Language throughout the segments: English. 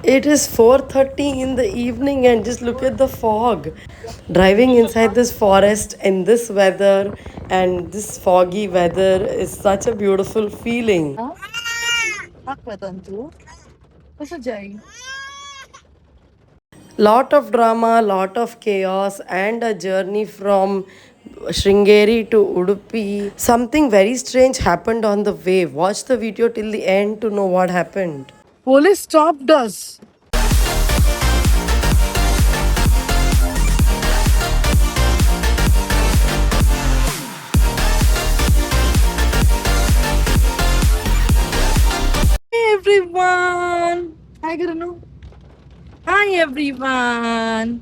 It is 4:30 in the evening and just look at the fog. Driving inside this forest in this weather and this foggy weather is such a beautiful feeling. Lot of drama, lot of chaos, and a journey from Sringeri to Udupi. Something very strange happened on the way. Watch the video till the end to know what happened. Police stopped us. Hey everyone! Hi Garanu. Hi everyone!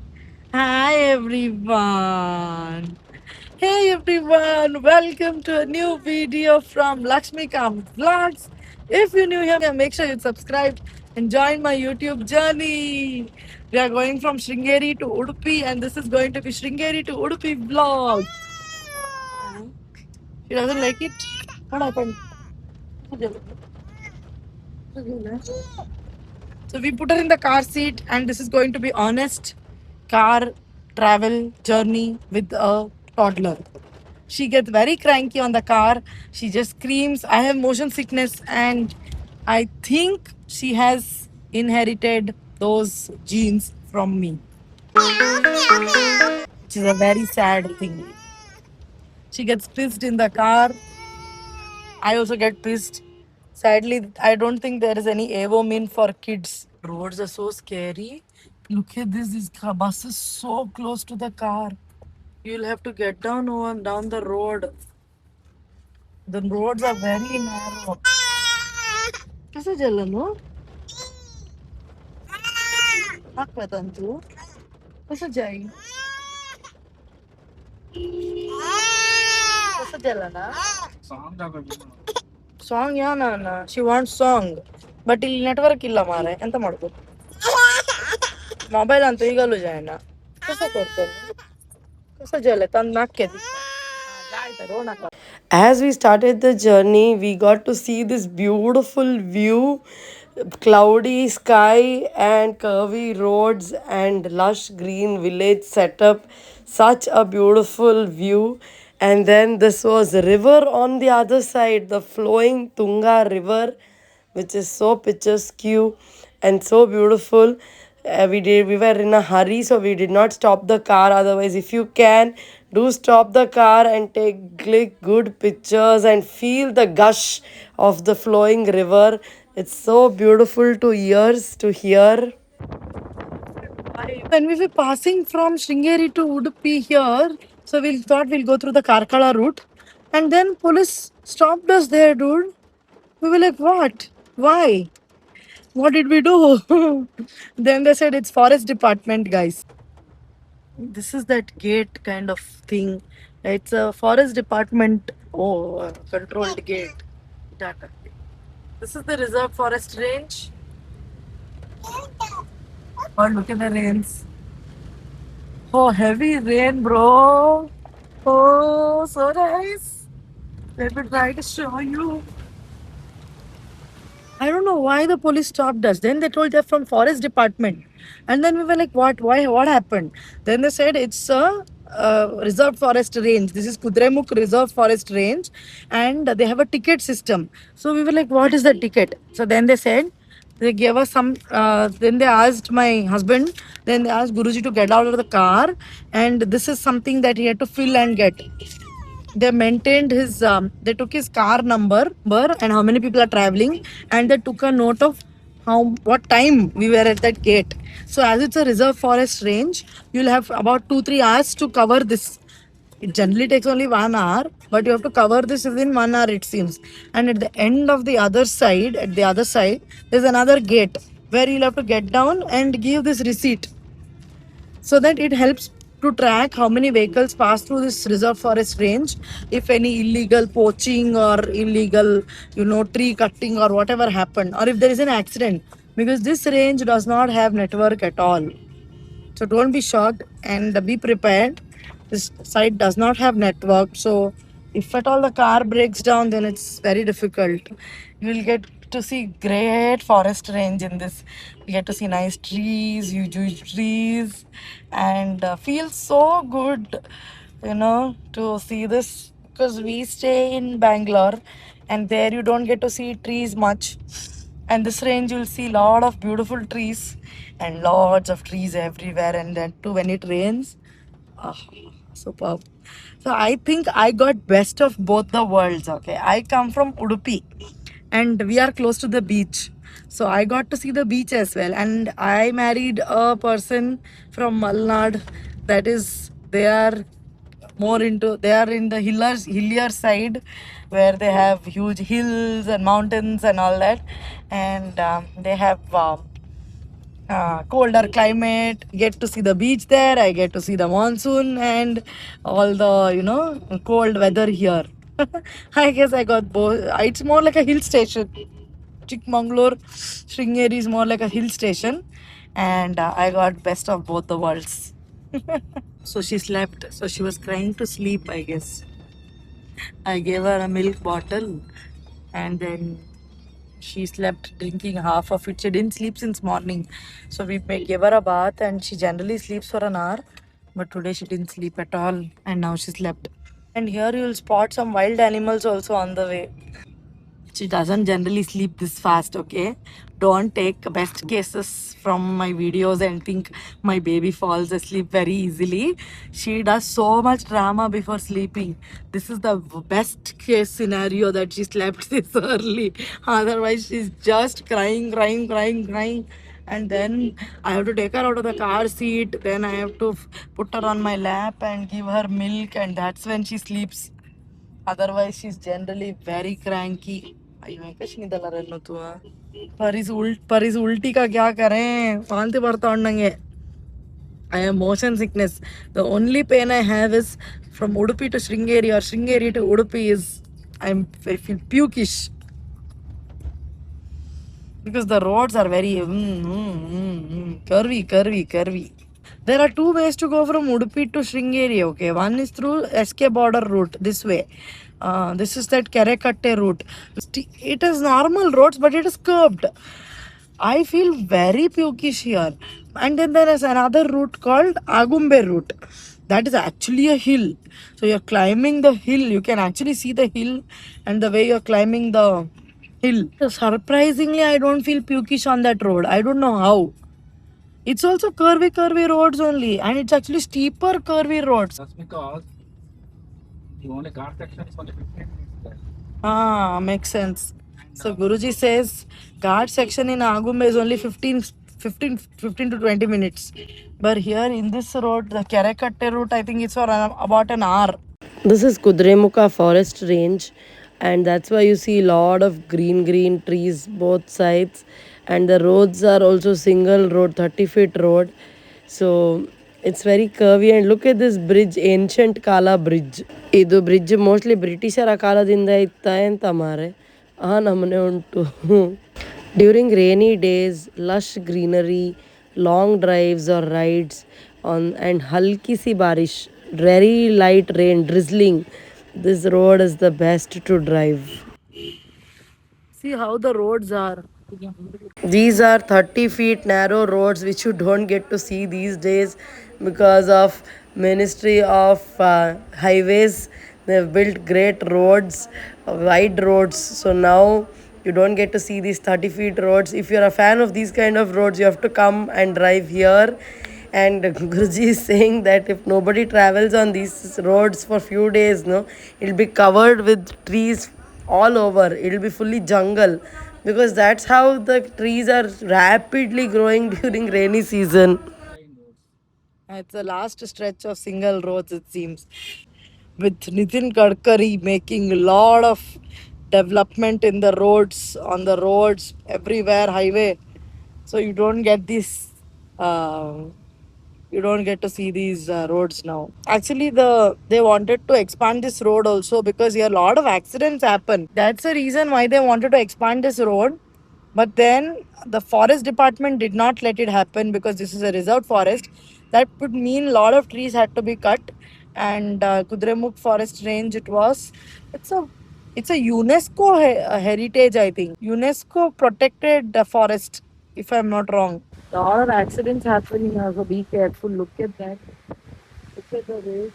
Hi everyone! Hey everyone! Welcome to a new video from Lakshmi Kam Vlogs. If you're new here, make sure you subscribe and join my YouTube journey. We are going from Sringeri to Udupi, and this is going to be Sringeri to Udupi vlog. She doesn't like it. What happened? So we put her in the car seat, and this is going to be honest car travel journey with a toddler. She gets very cranky on the car. She just screams. I have motion sickness, and I think she has inherited those genes from me, which is a very sad thing. She gets pissed in the car. I also get pissed. Sadly, I don't think there is any Evomin for kids. Roads are so scary. Look at this. This bus is so close to the car. You'll have to get down the road. The roads are very narrow. कैसे चलनो? हक पता तू कैसे जाएगी? कैसे चलना? Song yeah na. She wants song, but ಇಲ್ಲಿ network ಇಲ್ಲ ಮಾರೆ ಎಂತ ಮಾಡೋದು? ಮೊಬೈಲ್ ಅಂತೂ ಈಗಲೂ ಜಾಯ್ನ कैसे ಕೊಡ್ತೇನೆ? कैसे ಜಲೆ ತಂದು ನಾಕ್ಕೆದಿ? As we started the journey, we got to see this beautiful view, cloudy sky and curvy roads and lush green village setup. Such a beautiful view. And then this was river on the other side, the flowing Tunga river, which is so picturesque and so beautiful. We were in a hurry, so we did not stop the car. Otherwise, if you can, do stop the car and click good pictures and feel the gush of the flowing river. It's so beautiful to ears to hear. When we were passing from Sringeri to Udupi here, so we thought we'll go through the Karkala route, and then police stopped us there, dude. We were like, what? Why? What did we do? Then they said it's forest department, guys. This is that gate kind of thing. It's a forest department controlled gate. This is the reserve forest range. Oh, look at the rains. Oh, heavy rain, bro. Oh, so nice. Let me try to show you. I don't know why the police stopped us. Then they told they're from forest department. And then we were like, what? Why? What happened? Then they said it's a reserved forest range. This is Kudremukh Reserve Forest Range. And they have a ticket system. So we were like, what is the ticket? So then they said, they gave us some, then they asked my husband, then they asked Guruji to get out of the car. And this is something that he had to fill and get. They maintained his they took his car number and how many people are traveling, and they took a note of what time we were at that gate. So as it's a reserve forest range, you'll have about 2-3 hours to cover this. It generally takes only 1 hour, but you have to cover this within 1 hour, it seems. And at the end of the other side, there's another gate where you'll have to get down and give this receipt, so that it helps to track how many vehicles pass through this reserve forest range, if any illegal poaching or illegal tree cutting or whatever happened, or if there is an accident, because this range does not have network at all. So don't be shocked and be prepared. This site does not have network, so if at all the car breaks down, then it's very difficult. You will get to see great forest range in this. We get to see nice trees, huge trees, and feels so good, to see this because we stay in Bangalore, and there you don't get to see trees much. And this range you'll see lot of beautiful trees and lots of trees everywhere. And then too when it rains, ah, superb. So I think I got best of both the worlds. Okay, I come from Udupi, and we are close to the beach. So I got to see the beach as well. And I married a person from Malnad. That is, they are in the hillier side, where they have huge hills and mountains and all that. And they have colder climate. Get to see the beach there. I get to see the monsoon and all the cold weather here. I guess I got both. It's more like a hill station. Chikmagalur, Sringeri is more like a hill station, and I got best of both the worlds. So she slept. So she was crying to sleep, I guess. I gave her a milk bottle, and then she slept drinking half of it. She didn't sleep since morning. So gave her a bath, and she generally sleeps for an hour. But today she didn't sleep at all, and now she slept. And here you'll spot some wild animals also on the way. She doesn't generally sleep this fast, okay? Don't take best cases from my videos and think my baby falls asleep very easily. She does so much drama before sleeping. This is the best case scenario that she slept this early. Otherwise, she's just crying. And then I have to take her out of the car seat. Then I have to put her on my lap and give her milk, and that's when she sleeps. Otherwise, she's generally very cranky. अयो मैं कैसे नहीं दला रहना तू पर इस उल्टी का क्या करें वांति पड़ता उन्नंगे. I have motion sickness. The only pain I have is from Udupi to Sringeri or Sringeri to Udupi is I feel pukish because the roads are very curvy. There are two ways to go from Udupi to Sringeri. Okay, one is through SK border route this way. This is that Kerekatte route. It is normal roads, but it is curved. I feel very pukish here. And then there is another route called Agumbe route. That is actually a hill. So you're climbing the hill. You can actually see the hill and the way you're climbing the hill. Surprisingly, I don't feel pukish on that road. I don't know how. It's also curvy roads only, and it's actually steeper curvy roads. That's because the only guard section is only 15 minutes there. Makes sense. So Guruji says guard section in Agumbe is only 15 to 20 minutes. But here in this road, the Kerekatte route, I think it's for about an hour. This is Kudremuka forest range, and that's why you see a lot of green trees both sides, and the roads are also single road, 30-feet road. So it's very curvy, and look at this bridge, ancient Kala bridge. Idu bridge mostly Britishara ಕಾಲದಿಂದ ಇತ್ತ ಅಂತ ಮಾರೆ ಆ ನಮನೆ ಉಂಟು. During rainy days, lush greenery, long drives or rides on and halki si barish, very light rain drizzling. This road is the best to drive. See how the roads are. These are 30 feet narrow roads which you don't get to see these days because of Ministry of Highways. They've built great roads, wide roads. So now you don't get to see these 30 feet roads. If you're a fan of these kind of roads, you have to come and drive here. And Guruji is saying that if nobody travels on these roads for few days, no, it'll be covered with trees all over. It'll be fully jungle because that's how the trees are rapidly growing during rainy season. It's the last stretch of single roads, it seems, with Nitin Gadkari making a lot of development in the roads, on the roads, everywhere, highway. So you don't get this. You don't get to see these roads now. Actually, they wanted to expand this road also because here a lot of accidents happen. That's the reason why they wanted to expand this road. But then the forest department did not let it happen because this is a reserved forest. That would mean a lot of trees had to be cut. And Kudremukh forest range, it's a It's a UNESCO heritage, I think. UNESCO protected forest, if I'm not wrong. There are accidents happening, so be careful. Look at that. Look at the way.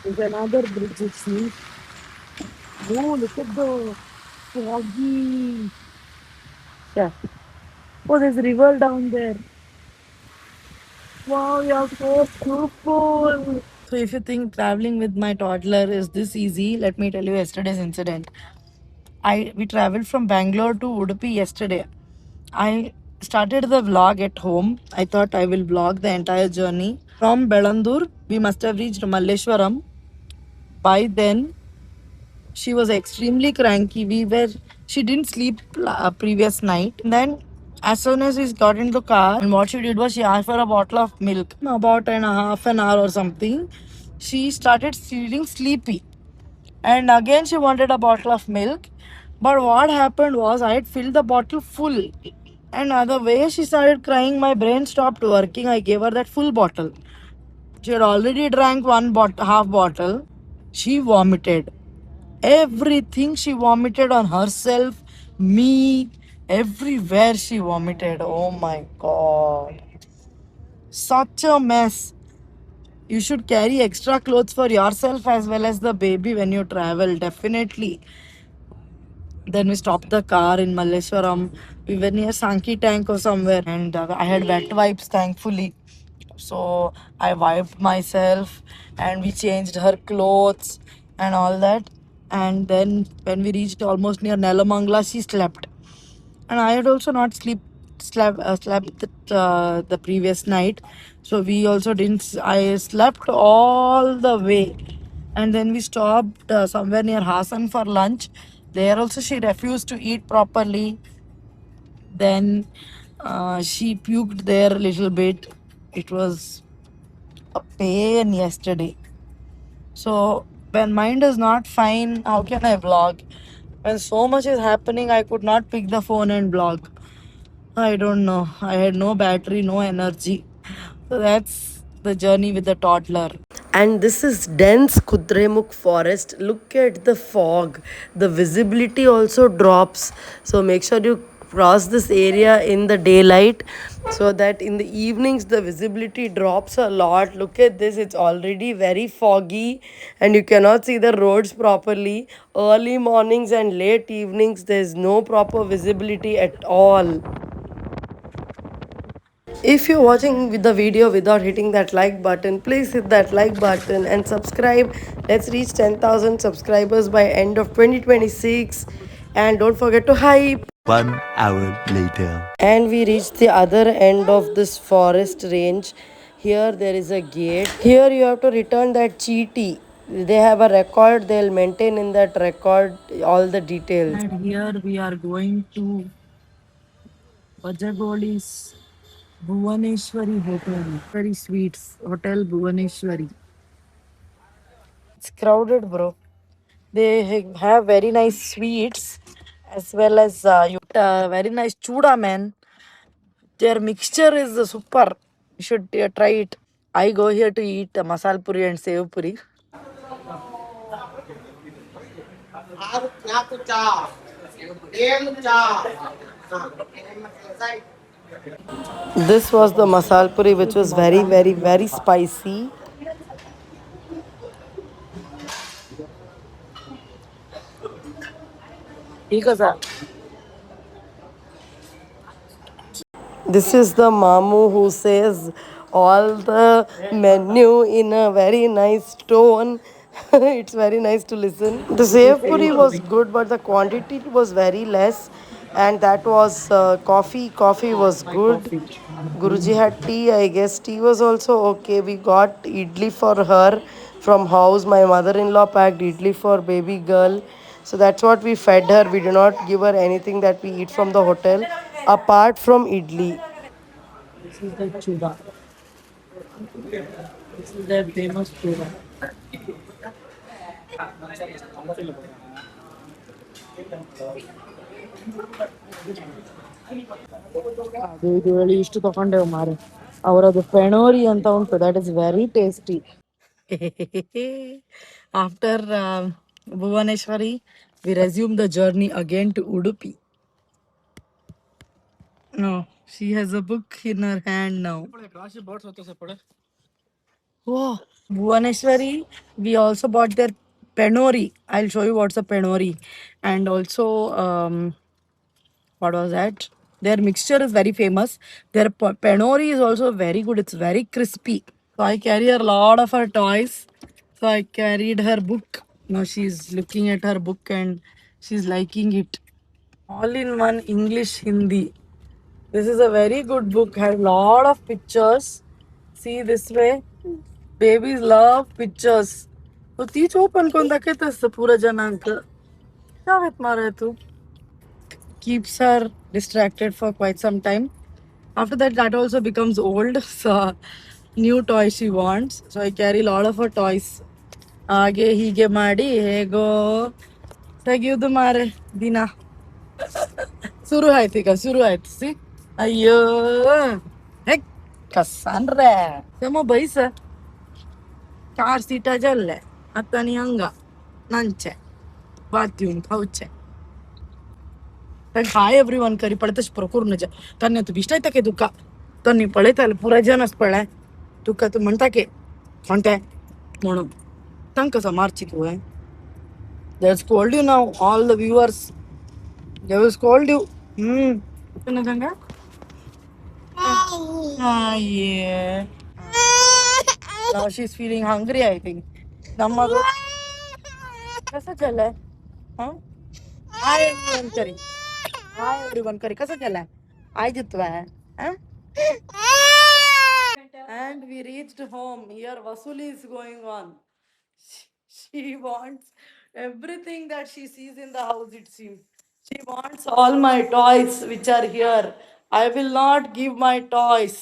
There's another bridge, it seems. Oh, look at the foggy. Yeah. Oh, there's a river down there. Wow, you're so beautiful. So if you think traveling with my toddler is this easy, let me tell you yesterday's incident. I we traveled from Bangalore to Udupi yesterday. I started the vlog at home. I thought I will vlog the entire journey. From Belandur, we must have reached Malleshwaram. By then, she was extremely cranky. She didn't sleep previous night. Then, as soon as we got into the car, and what she did was she asked for a bottle of milk. About an half an hour or something, she started feeling sleepy. And again, she wanted a bottle of milk. But what happened was I had filled the bottle full. And the way she started crying, my brain stopped working. I gave her that full bottle. She had already drank half bottle. She vomited. Everything she vomited on herself, me, everywhere she vomited. Oh my god. Such a mess. You should carry extra clothes for yourself as well as the baby when you travel, definitely. Then we stopped the car in Malleshwaram. We were near Sankey Tank or somewhere, and I had wet wipes, thankfully. So I wiped myself, and we changed her clothes and all that. And then when we reached almost near Nelamangla, she slept. And I had also not slept the previous night, so we also didn't. I slept all the way, and then we stopped somewhere near Hassan for lunch. There also she refused to eat properly. Then she puked there a little bit. It was a pain yesterday. So when mind is not fine, how can I vlog? When so much is happening, I could not pick the phone and vlog. I don't know. I had no battery, no energy. So that's the journey with the toddler. And this is dense Kudremukh forest. Look at the fog. The visibility also drops. So make sure you cross this area in the daylight so that in the evenings the visibility drops a lot. Look at this. It's already very foggy and you cannot see the roads properly. Early mornings and late evenings there's no proper visibility at all. If you're watching with the video without hitting that like button, please hit that like button and subscribe. Let's reach 10,000 subscribers by end of 2026. And don't forget to hype. 1 hour later. And we reached the other end of this forest range. Here there is a gate. Here you have to return that cheaty. They have a record. They'll maintain in that record all the details. And here we are going to Bajagoli's Bhuvaneshwari Hotel. Very sweet Hotel Bhuvaneshwari. It's crowded, bro. They have very nice sweets as well as very nice chuda, man. Their mixture is super. You should try it. I go here to eat masal puri and sev puri. This was the masal puri, which was very, very, very spicy. Because This is the Mamu who says all the menu in a very nice tone. It's very nice to listen. The sev puri was good, but the quantity was very less, and that was coffee. Coffee was good. Guruji had tea, I guess. Tea was also okay. We got idli for her from house. My mother-in-law packed idli for baby girl. So that's what we fed her. We do not give her anything that we eat from the hotel apart from idli. this is the chuda. This is their famous chuda. ಇದು ಹೇಳಿ ಇಷ್ಟು ತಗೊಂಡೇವು ಮಾರೆ ಅವರದು ಫೆಣೋರಿ ಅಂತ ಉಂಟು that is very tasty. After Bhuvaneshwari, we resume the journey again to Udupi. No, she has a book in her hand now. राशि बहुत होते से पड़े Wow. Bhuvaneshwari, we also bought their penori. I'll show you what's a penori. And also, what was that? Their mixture is very famous. Their penori is also very good. It's very crispy. So I carry a lot of her toys. So I carried her book. Now she's looking at her book and she's liking it. All in one English Hindi. This is a very good book. Has lot of pictures. See this way. Babies love pictures. तो तीच open करून दाखवतेस पुरा जनांक काय होत मारे तू keeps her distracted for quite some time. After that, that also becomes old. So, new toy she wants. So, I carry a lot of her toys. ಹಾಗೆ ಹೀಗೆ ಮಾಡಿ ಹೇಗೋ ತೆಗಿಯೋದು ಮಾರೆ ದಿನ ಶುರು ಆಯ್ತು ಈಗ ಶುರು ಆಯ್ತು ಸಿ ಅಯ್ಯೋ ಹೆಕ್ ಕಸ್ಸಾನ್ರೆ ಸಮ ಬೈಸ ಚಾರ್ ಸೀಟ ಜಲ್ಲೆ ಅತ್ತನಿ ಹಂಗ ನಂಚೆ ಬಾತ್ಯೂನ್ ಕೌಚೆ हाय एवरीवन करी पळतेच प्रकूर नजे तन्ने तू बिष्टायता के तुका तन्नी पळयता पुरा जनस पळय तुका तू म्हणता के म्हणते म्हणून सांग कसं मारची तू आहे they scold you now all the viewers they will scold you तुला सांगा yeah. Now she's feeling hungry I think नम्मा कसं झालंय हा हाय एवरीवन करी हाय एवरीवन करी कसं केलंय आय जितवाय And we reached home. Here Vasuli is going on. She wants everything that she sees in the house, it seems. She wants all my toys which are here. I will not give my toys.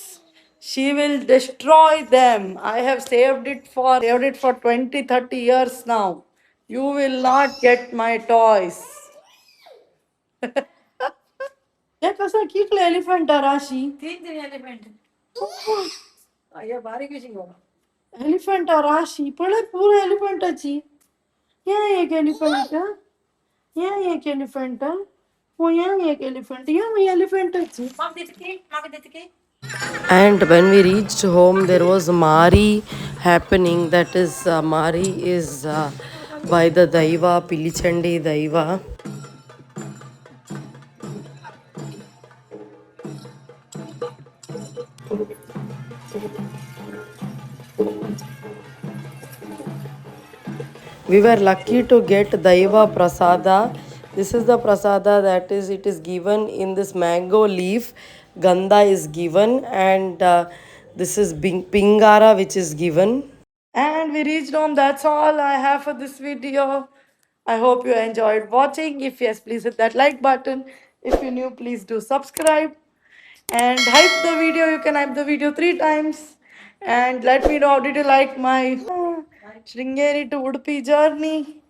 She will destroy them. I have saved it for 20, 30 years now. You will not get my toys. Yeah, कसा किकलं elephant राशी elephant राशी पळे पूरा एलिफंटाची या एक elephant या एक elephant हो या एक एलिफंट या एलिफंटाची And when we reached home, there was Mari happening. That is, Mari is by the Daiva, Pilichandi Daiva. We were lucky to get Daiva Prasada. This is the Prasada that is, it is given in this mango leaf. Ganda is given, and this is Pingara which is given. And we reached home. That's all I have for this video. I hope you enjoyed watching. If yes, please hit that like button. If you're new, please do subscribe. And hype the video. You can hype the video 3 times. And let me know how did you like my Sringeri to Udupi journey.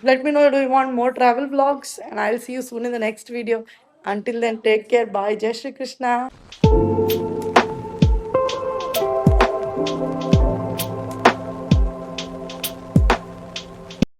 Let me know do you want more travel vlogs. And I'll see you soon in the next video. Until then, take care. Bye. Jai Shri Krishna.